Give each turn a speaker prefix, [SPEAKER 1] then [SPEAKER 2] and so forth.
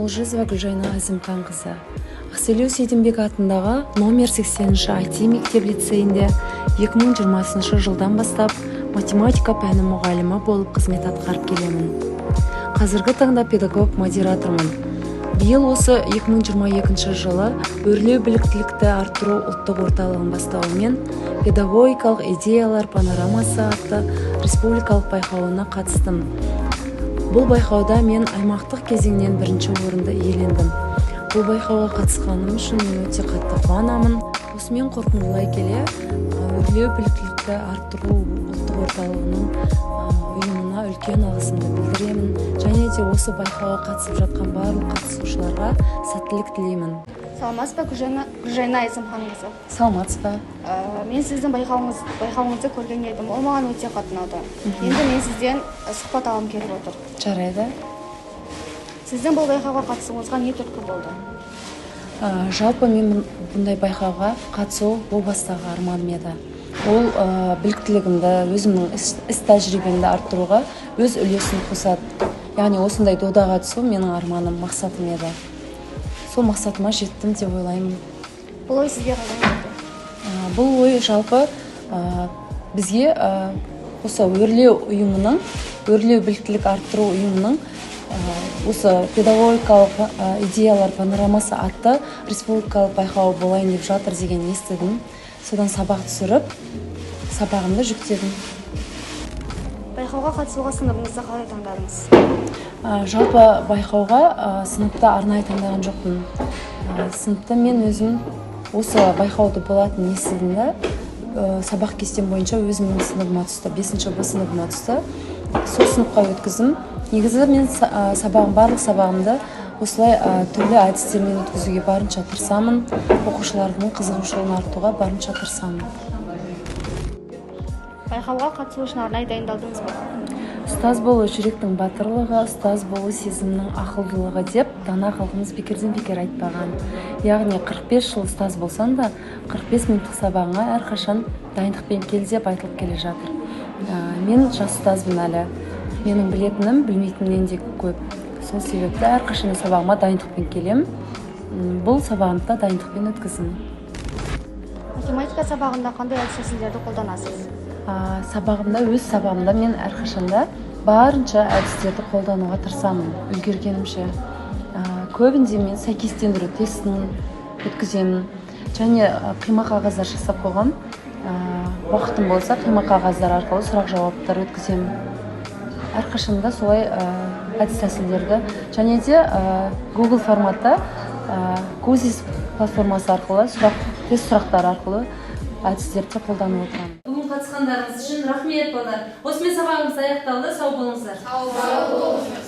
[SPEAKER 1] Молжезова Гүлжайна Азимханқызы. Ақселеу Сейдімбек атындағы номер 80-ші IT мектеп лицейінде 2020 жылдан бастап математика пәні мұғалімі болып қызмет атқарып келемін. Қазіргі таңда педагог-модератормын. Биыл осы 2022 жылы өрлеу біліктілікті арттыру ұлттық орталығын бастауымен педагогикалық идеялар панорамасы атты республикалық байқауына қатыстым. Бұл байқауда мен аймақтық кезеңнен бірінші орынды иелендім. Бұл байқауға қатысқаным үшін мен өте қатты қуанамын. Осымен қорытындылай келе, өрлеу біліктілікті арттыру ұлттық орталығының ұйымына үлкен алғысымды білдіремін. Және де осы байқауға қатысып жатқан барлық қатысушыларға сәттілік тілеймін.
[SPEAKER 2] Саламатсыз ба, Гүлжайна Азимханқызы?
[SPEAKER 1] Саламатсыз ба?
[SPEAKER 2] Мен сіздің байқауыңызды көрген едім. Ол маған өте қатты ұнады. Енді мен сізден сұхбат алғым келіп отыр.
[SPEAKER 1] Жарайды.
[SPEAKER 2] Сіздің бұл байқауға қатысуыңызға не түрткі болды?
[SPEAKER 1] Жалпы мен бұндай байқауға қатысу ол бастағы арманым еді. Ол біліктілігімді, өзімнің іс тәжірибемді арттыруға өз үлесін қосады. Яғни осындай додаға түсу менің арманым, мақсатым еді. Сол мақсатыма жеттім деп ойлаймын.
[SPEAKER 2] Бұл ой сізге қандай болды?
[SPEAKER 1] Бұл ой жалпы бізге осы өрлеу ұйымының, өрлеу біліктілік арттыру ұйымының осы педагогикалық идеялар панорамасы атты республикалық байқауы болайын деп жатыр деген естідім. Содан сабақ түсіріп, сабағымды жүктедім.
[SPEAKER 2] Байқауға қатысуға сыныбыңызды қалай таңдадыңыз?
[SPEAKER 1] Жалпы байқауға сыныпта арнайы таңдаған жоқпын. Сыныпта мен өзім осы байқауды болатын естідім де, сабақ кестем бойынша өзімнің сыныбыма түсті, 5-ші Б сыныбыма түсті. Сол сыныпқа өткіздім. Негізі мен барлық сабағымды осылай түрлі әдістермен өткізуге барынша тырысамын. Оқушылардың қызығушылығын артуға барынша тырысамын.
[SPEAKER 2] Байқауға қатысу үшін арнайы дайындалдыңыз ба?
[SPEAKER 1] Ұстаз болу жүректің батырлығы, ұстаз болу сезімнің ақылдылығы деп дана халқымыз бекерден бекер айтпаған. Яғни 45 жыл ұстаз болсан да, 45 минуттық сабағыңа әрқашан дайындықпен кел деп айтылып келе жатыр. Мен жас ұстазбын әлі. Менің білетінім, білмейтінімнен де көп. Сол себепті әрқашан сабағыма дайындықпен келем. Бұл сабағымда дайындықпен өткізім.
[SPEAKER 2] Математика сабағында қандай әдіс-тәсілдерді қолданасыз?
[SPEAKER 1] Өз сабағымда мен әрқашанда барынша әдістерді қолдануға тырысамын, үлгергенімше. Көбінде мен сәйкестендіру тестін өткіземін. Және қима қағаздар жасап қойған. Уақытым болса, қима қағаздар арқылы сұрақ жауаптар өткіземін. Әрқашанда солай әдіс-тәсілдерді. Және де Google форматта Кузис платформасы арқылы, тест сұрақтар арқылы әдістерді қолданып отырамын.
[SPEAKER 3] Бүгін қатысқандарыңыз үшін рахмет, балалар. Осымен сабағымыз аяқталды. Сау болыңыздар.
[SPEAKER 2] Сау болыңыздар.